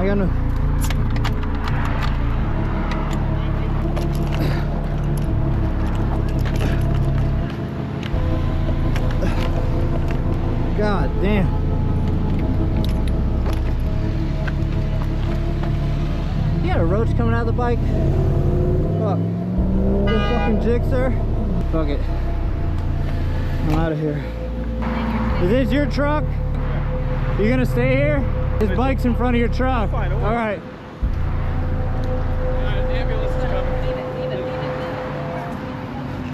I got no. God damn. You got a roach coming out of the bike? Fuck. This fucking jigsaw? Fuck it. I'm out of here. Is this your truck? You gonna stay here? His bike's in front of your truck. Alright.